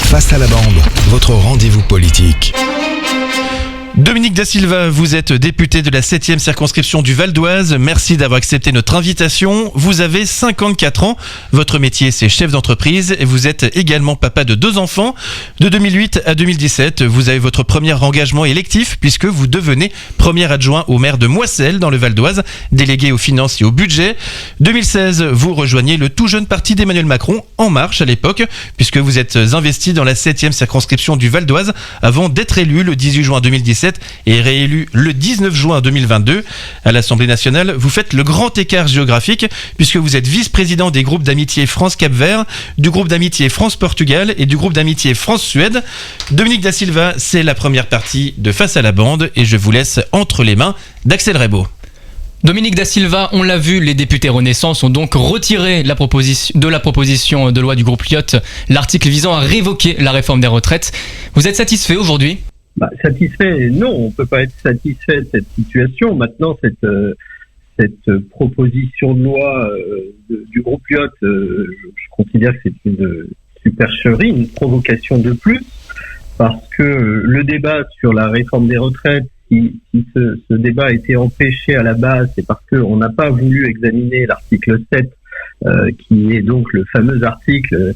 Face à la bande, votre rendez-vous politique. Dominique Da Silva, vous êtes député de la 7e circonscription du Val d'Oise. Merci d'avoir accepté notre invitation. Vous avez 54 ans. Votre métier, c'est chef d'entreprise et vous êtes également papa de 2 enfants. De 2008 à 2017, vous avez votre premier engagement électif puisque vous devenez premier adjoint au maire de Moisselles dans le Val d'Oise, délégué aux finances et au budget. 2016, vous rejoignez le tout jeune parti d'Emmanuel Macron, En Marche à l'époque, puisque vous êtes investi dans la 7e circonscription du Val d'Oise avant d'être élu le 18 juin 2017 et réélu le 19 juin 2022. À l'Assemblée nationale, vous faites le grand écart géographique puisque vous êtes vice-président des groupes d'amitié France-Cap-Vert, du groupe d'amitié France-Portugal et du groupe d'amitié France-Suède. Dominique Da Silva, c'est la première partie de Face à la bande et je vous laisse entre les mains d'Axel Rebaud. Dominique Da Silva, on l'a vu, les députés Renaissance ont donc retiré la proposition de loi du groupe Lyot, l'article visant à révoquer la réforme des retraites. Vous êtes satisfait aujourd'hui ? Satisfait, non, on peut pas être satisfait de cette situation. Maintenant, cette proposition de loi du groupe Lyot, je considère que c'est une supercherie, une provocation de plus, parce que le débat sur la réforme des retraites, si ce débat a été empêché à la base, c'est parce qu'on n'a pas voulu examiner l'article 7, qui est donc le fameux article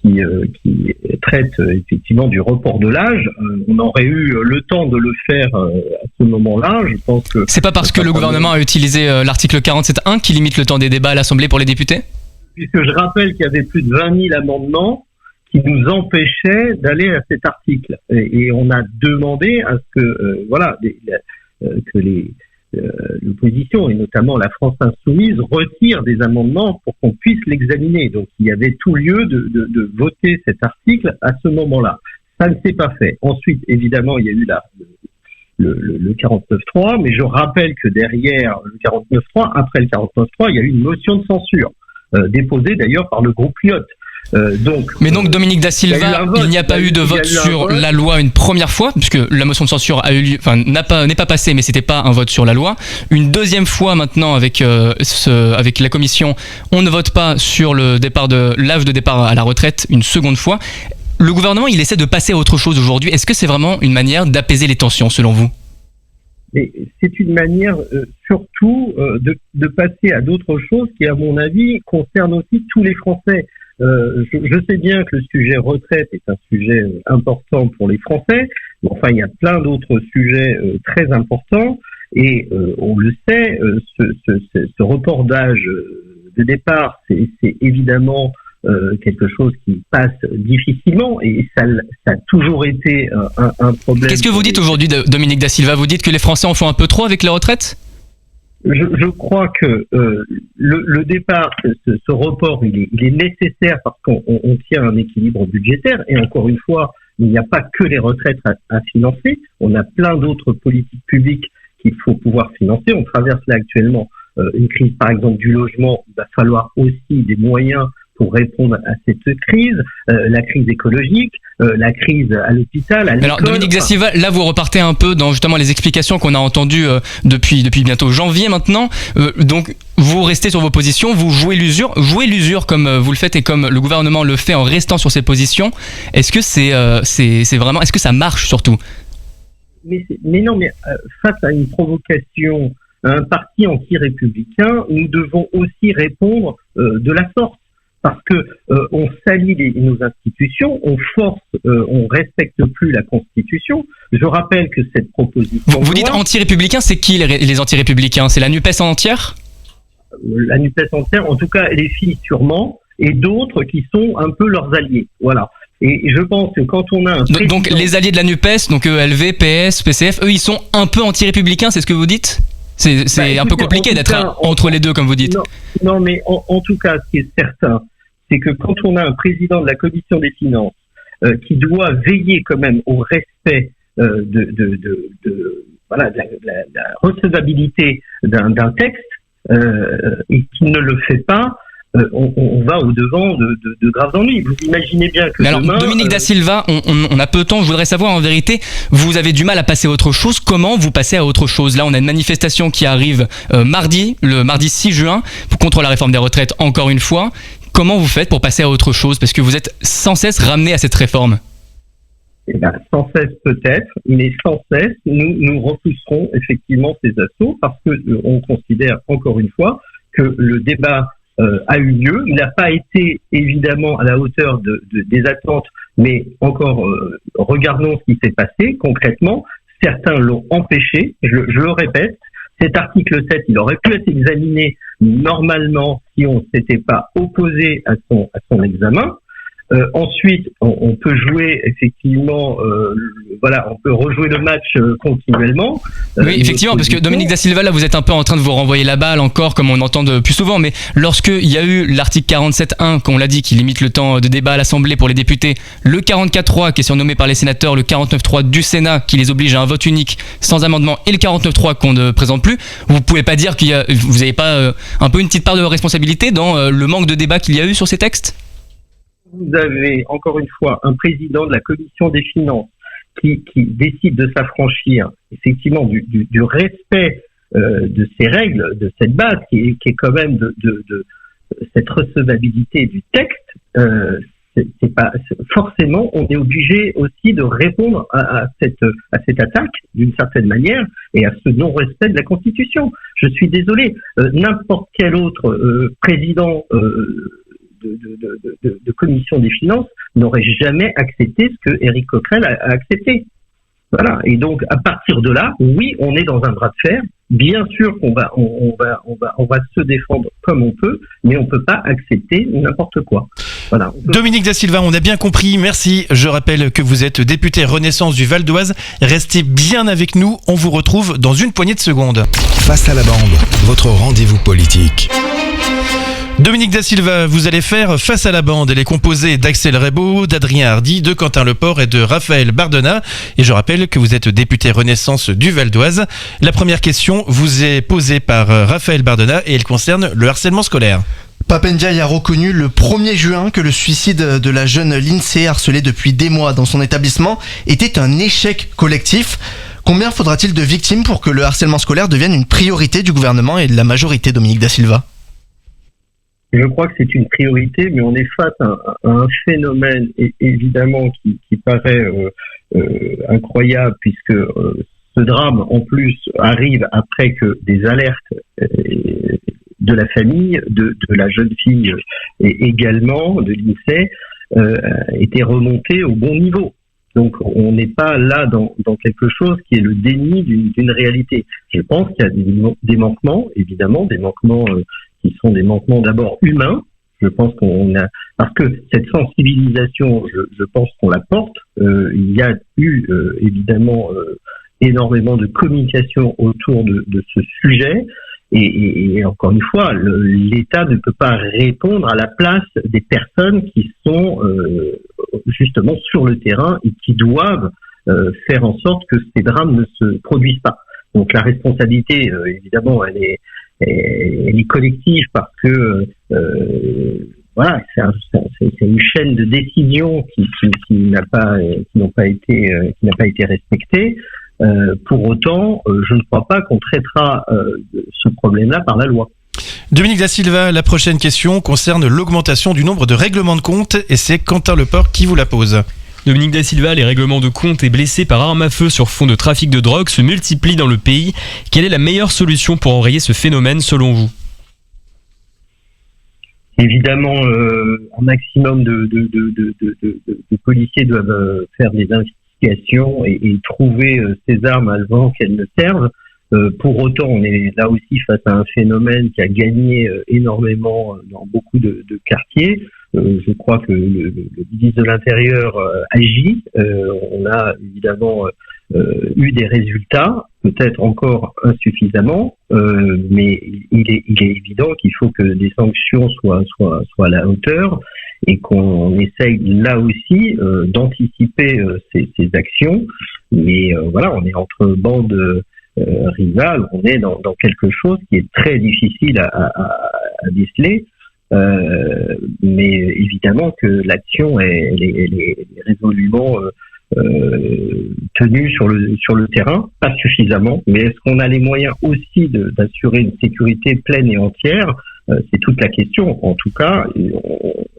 qui traite effectivement du report de l'âge. On aurait eu le temps de le faire à ce moment-là. Je pense que c'est pas parce que le gouvernement a utilisé l'article 47.1 qui limite le temps des débats à l'Assemblée pour les députés ? Puisque je rappelle qu'il y avait plus de 20 000 amendements qui nous empêchaient d'aller à cet article. Et on a demandé à ce que l'opposition, et notamment la France Insoumise, retire des amendements pour qu'on puisse l'examiner. Donc il y avait tout lieu de voter cet article à ce moment-là. Ça ne s'est pas fait. Ensuite, évidemment, il y a eu le 49.3, mais je rappelle que derrière le 49.3, après le 49.3, il y a eu une motion de censure, déposée d'ailleurs par le groupe Lyot. Donc Dominique Da Silva, il n'y a pas eu de vote sur la loi une première fois, puisque la motion de censure a eu lieu, n'est pas passée, mais c'était pas un vote sur la loi. Une deuxième fois maintenant avec la commission, on ne vote pas sur l'âge de départ à la retraite une seconde fois. Le gouvernement, il essaie de passer à autre chose aujourd'hui. Est-ce que c'est vraiment une manière d'apaiser les tensions, selon vous ? Mais c'est une manière surtout de passer à d'autres choses qui, à mon avis, concernent aussi tous les Français. Je sais bien que le sujet retraite est un sujet important pour les Français, mais enfin il y a plein d'autres sujets très importants et on le sait, ce report d'âge de départ, c'est évidemment quelque chose qui passe difficilement et ça a toujours été un problème. Qu'est-ce que vous dites aujourd'hui, Dominique Da Silva ? Vous dites que les Français en font un peu trop avec les retraites ? Je crois que le départ, ce report, il est nécessaire parce qu'on tient un équilibre budgétaire et encore une fois, il n'y a pas que les retraites à financer. On a plein d'autres politiques publiques qu'il faut pouvoir financer. On traverse là actuellement une crise, par exemple, du logement. Il va falloir aussi des moyens pour répondre à cette crise, la crise écologique, la crise à l'hôpital, à l'école. Alors Dominique Da Silva, là vous repartez un peu dans justement les explications qu'on a entendues depuis bientôt janvier maintenant. Donc vous restez sur vos positions, vous jouez l'usure comme vous le faites et comme le gouvernement le fait en restant sur ses positions. Est-ce que c'est vraiment, est-ce que ça marche surtout ? Mais non, face à une provocation, un parti anti-républicain, nous devons aussi répondre de la sorte. Parce que on salit nos institutions, on force, on respecte plus la Constitution. Je rappelle que cette proposition. Vous dites anti-républicains, c'est qui les anti-républicains ? C'est la NUPES entière ? La NUPES entière, en tout cas les filles sûrement, et d'autres qui sont un peu leurs alliés. Voilà. Et je pense que quand on a un président... Donc les alliés de la NUPES, donc ELV, PS, PCF, eux ils sont un peu anti-républicains, c'est ce que vous dites ? C'est un peu compliqué d'être entre les deux, comme vous dites. Non, mais en tout cas, ce qui est certain, c'est que quand on a un président de la Commission des finances qui doit veiller quand même au respect de la recevabilité d'un texte et qui ne le fait pas, on va au-devant de graves ennuis. Vous imaginez bien que demain... Dominique Da Silva, on a peu de temps, je voudrais savoir en vérité, vous avez du mal à passer à autre chose, comment vous passez à autre chose ? Là, on a une manifestation qui arrive le mardi 6 juin, contre la réforme des retraites, encore une fois. Comment vous faites pour passer à autre chose ? Parce que vous êtes sans cesse ramené à cette réforme. Sans cesse peut-être, mais sans cesse, nous repousserons effectivement ces assauts parce que on considère encore une fois que le débat a eu lieu. Il n'a pas été évidemment à la hauteur des attentes, mais encore regardons ce qui s'est passé concrètement. Certains l'ont empêché, je le répète. Cet article 7, il aurait pu être examiné normalement si on ne s'était pas opposé à son examen. Ensuite, on peut jouer effectivement, on peut rejouer le match continuellement. Oui, effectivement, parce que Dominique Da Silva, là, vous êtes un peu en train de vous renvoyer la balle encore, comme on entend de plus souvent. Mais lorsque il y a eu l'article 47.1, qu'on l'a dit, qui limite le temps de débat à l'Assemblée pour les députés, le 44.3 qui est surnommé par les sénateurs le 49.3 du Sénat, qui les oblige à un vote unique sans amendement, et le 49.3 qu'on ne présente plus, vous pouvez pas dire vous n'avez pas un peu une petite part de responsabilité dans le manque de débat qu'il y a eu sur ces textes ? Vous avez encore une fois un président de la commission des finances qui décide de s'affranchir effectivement du respect de ces règles, de cette base qui est quand même de cette recevabilité du texte. C'est pas forcément, on est obligé aussi de répondre à cette attaque d'une certaine manière et à ce non-respect de la Constitution. Je suis désolé, n'importe quel autre président de commission des finances n'aurait jamais accepté ce que Éric Coquerel a accepté. Voilà. Et donc, à partir de là, oui, on est dans un bras de fer. Bien sûr qu'on va se défendre comme on peut, mais on peut pas accepter n'importe quoi. Voilà. Dominique Da Silva, on a bien compris. Merci. Je rappelle que vous êtes député Renaissance du Val d'Oise. Restez bien avec nous. On vous retrouve dans une poignée de secondes. Face à la bande, votre rendez-vous politique. Dominique Da Silva, vous allez faire Face à la bande. Elle est composée d'Axel Rebaud, d'Adrien Hardy, de Quentin Leport et de Raphaël Bardena. Et je rappelle que vous êtes député Renaissance du Val d'Oise. La première question vous est posée par Raphaël Bardena et elle concerne le harcèlement scolaire. Pape Ndiaye a reconnu le 1er juin que le suicide de la jeune Lindsay, harcelée depuis des mois dans son établissement, était un échec collectif. Combien faudra-t-il de victimes pour que le harcèlement scolaire devienne une priorité du gouvernement et de la majorité, Dominique Da Silva ? Je crois que c'est une priorité, mais on est face à un phénomène évidemment qui paraît incroyable, puisque ce drame en plus arrive après que des alertes de la famille, de la jeune fille et également de l'INSEE étaient remontées au bon niveau. Donc on n'est pas là dans quelque chose qui est le déni d'une réalité. Je pense qu'il y a des manquements, évidemment, des manquements qui sont des manquements d'abord humains. Je pense parce que cette sensibilisation, je pense qu'on la porte. Il y a eu évidemment énormément de communication autour de ce sujet. Et encore une fois, l'État ne peut pas répondre à la place des personnes qui sont justement sur le terrain et qui doivent faire en sorte que ces drames ne se produisent pas. Donc la responsabilité, évidemment, elle est collective parce que voilà, c'est une chaîne de décisions qui n'a pas été respectée. Pour autant, je ne crois pas qu'on traitera ce problème-là par la loi. Dominique Da Silva, la prochaine question concerne l'augmentation du nombre de règlements de compte et c'est Quentin Leport qui vous la pose. Dominique Da Silva, les règlements de compte et blessés par arme à feu sur fond de trafic de drogue se multiplient dans le pays. Quelle est la meilleure solution pour enrayer ce phénomène selon vous ? Évidemment, un maximum de policiers doivent faire des investigations et trouver ces armes avant qu'elles ne servent. Pour autant, on est là aussi face à un phénomène qui a gagné énormément dans beaucoup de quartiers. Je crois que le ministre de l'Intérieur agit. On a évidemment eu des résultats, peut-être encore insuffisamment, mais il est évident qu'il faut que des sanctions soient à la hauteur et qu'on essaye là aussi d'anticiper ces actions. Mais voilà, on est entre bandes rivales, on est dans quelque chose qui est très difficile à déceler. Mais évidemment que l'action elle est résolument tenue sur le terrain, pas suffisamment, mais est-ce qu'on a les moyens aussi d'assurer une sécurité pleine et entière? C'est toute la question. En tout cas,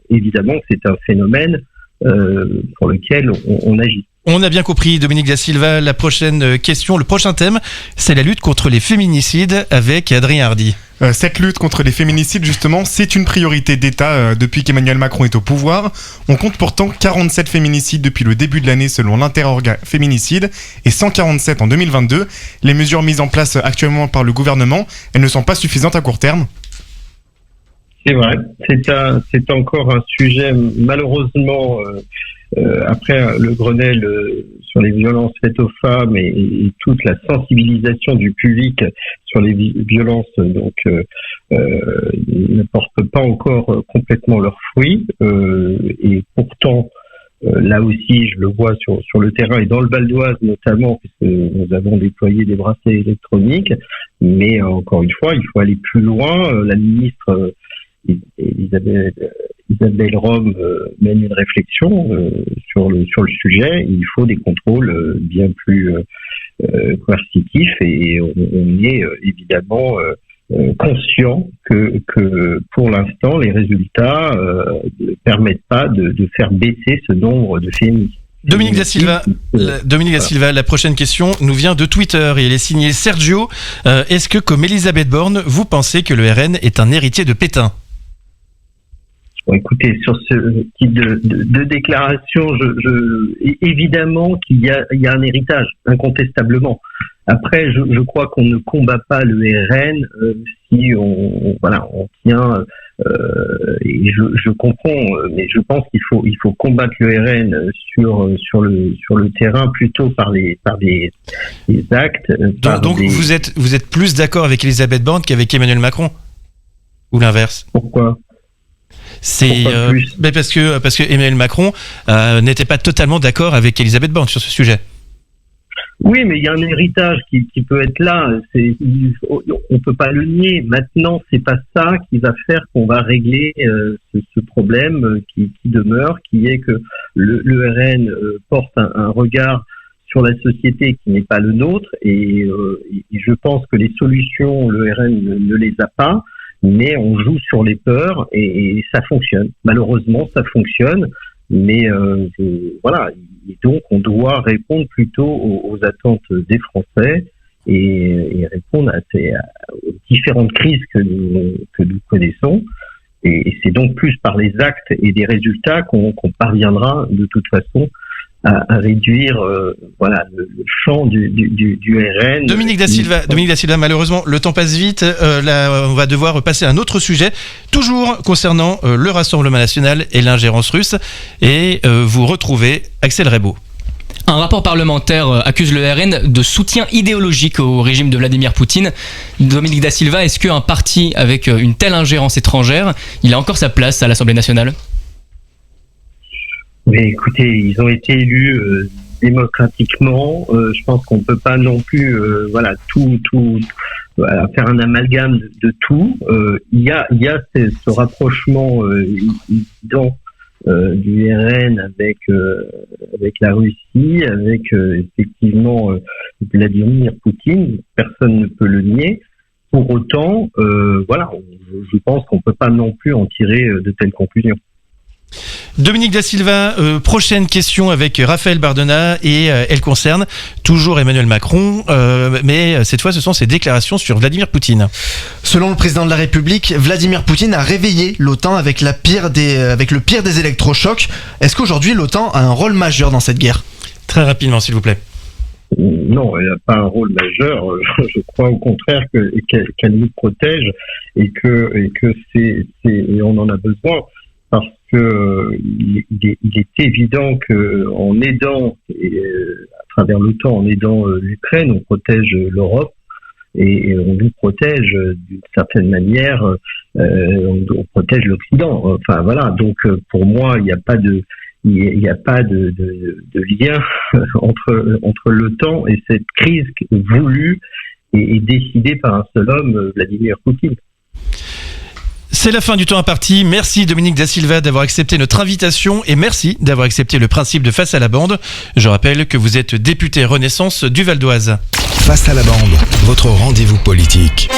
évidemment que c'est un phénomène pour lequel on agit. On a bien compris, Dominique Da Silva. La prochaine question, le prochain thème, c'est la lutte contre les féminicides avec Adrien Hardy. Cette lutte contre les féminicides, justement, c'est une priorité d'État depuis qu'Emmanuel Macron est au pouvoir. On compte pourtant 47 féminicides depuis le début de l'année selon l'Interorga Féminicide et 147 en 2022. Les mesures mises en place actuellement par le gouvernement, elles ne sont pas suffisantes à court terme. C'est vrai, c'est encore un sujet malheureusement après le Grenelle sur les violences faites aux femmes et toute la sensibilisation du public sur les violences donc ne portent pas encore complètement leurs fruits et pourtant là aussi je le vois sur le terrain et dans le Val d'Oise notamment puisque nous avons déployé des bracelets électroniques, mais encore une fois il faut aller plus loin. La ministre Isabelle Rome mène une réflexion sur le sujet. Il faut des contrôles bien plus coercitifs et on est évidemment conscient que pour l'instant les résultats ne permettent pas de faire baisser ce nombre de féminicides. Dominique Da Silva, la prochaine question nous vient de Twitter et elle est signée Sergio. Est-ce que, comme Elisabeth Borne, vous pensez que le RN est un héritier de Pétain ? Bon, écoutez, sur ce type de déclaration, évidemment qu'il y a un héritage, incontestablement. Après, je crois qu'on ne combat pas le RN si on tient. Et je comprends, mais je pense qu'il faut combattre le RN sur le terrain plutôt par des actes. Donc vous êtes plus d'accord avec Elisabeth Borne qu'avec Emmanuel Macron, ou l'inverse ? Pourquoi ? C'est parce que Emmanuel Macron n'était pas totalement d'accord avec Elisabeth Borne sur ce sujet. Oui, mais il y a un héritage qui peut être là. On peut pas le nier. Maintenant, c'est pas ça qui va faire qu'on va régler ce problème qui demeure, qui est que le RN porte un regard sur la société qui n'est pas le nôtre. Et je pense que les solutions, le RN ne les a pas. Mais on joue sur les peurs et ça fonctionne. Malheureusement, ça fonctionne. Mais voilà. Et donc, on doit répondre plutôt aux attentes des Français et répondre aux différentes crises que nous connaissons. Et c'est donc plus par les actes et des résultats qu'on parviendra de toute façon à réduire le champ du RN. Dominique Da Silva, malheureusement, le temps passe vite. Là, on va devoir passer à un autre sujet, toujours concernant le Rassemblement national et l'ingérence russe. Et vous retrouvez Axel Rebaud. Un rapport parlementaire accuse le RN de soutien idéologique au régime de Vladimir Poutine. Dominique Da Silva, est-ce qu'un parti avec une telle ingérence étrangère, il a encore sa place à l'Assemblée nationale ? Mais écoutez, ils ont été élus démocratiquement. Je pense qu'on peut pas non plus, faire un amalgame de tout. Il y a ce rapprochement évident du RN avec la Russie, avec effectivement Vladimir Poutine. Personne ne peut le nier. Pour autant, je pense qu'on peut pas non plus en tirer de telles conclusions. Dominique Da Silva, prochaine question avec Raphaël Bardena et elle concerne toujours Emmanuel Macron, mais cette fois ce sont ses déclarations sur Vladimir Poutine. Selon le président de la République, Vladimir Poutine a réveillé l'OTAN avec le pire des électrochocs. Est-ce qu'aujourd'hui l'OTAN a un rôle majeur dans cette guerre ? Très rapidement s'il vous plaît. Non, elle n'a pas un rôle majeur. Je crois au contraire qu'elle nous protège et que on en a besoin. Parce que il est évident que en aidant à travers l'OTAN, en aidant l'Ukraine, on protège l'Europe et on nous protège d'une certaine manière, on protège l'Occident. Enfin voilà. Donc pour moi, il n'y a pas de lien entre l'OTAN et cette crise voulue et décidée par un seul homme, Vladimir Poutine. C'est la fin du temps imparti. Merci Dominique Da Silva d'avoir accepté notre invitation et merci d'avoir accepté le principe de Face à la bande. Je rappelle que vous êtes député Renaissance du Val d'Oise. Face à la bande, votre rendez-vous politique.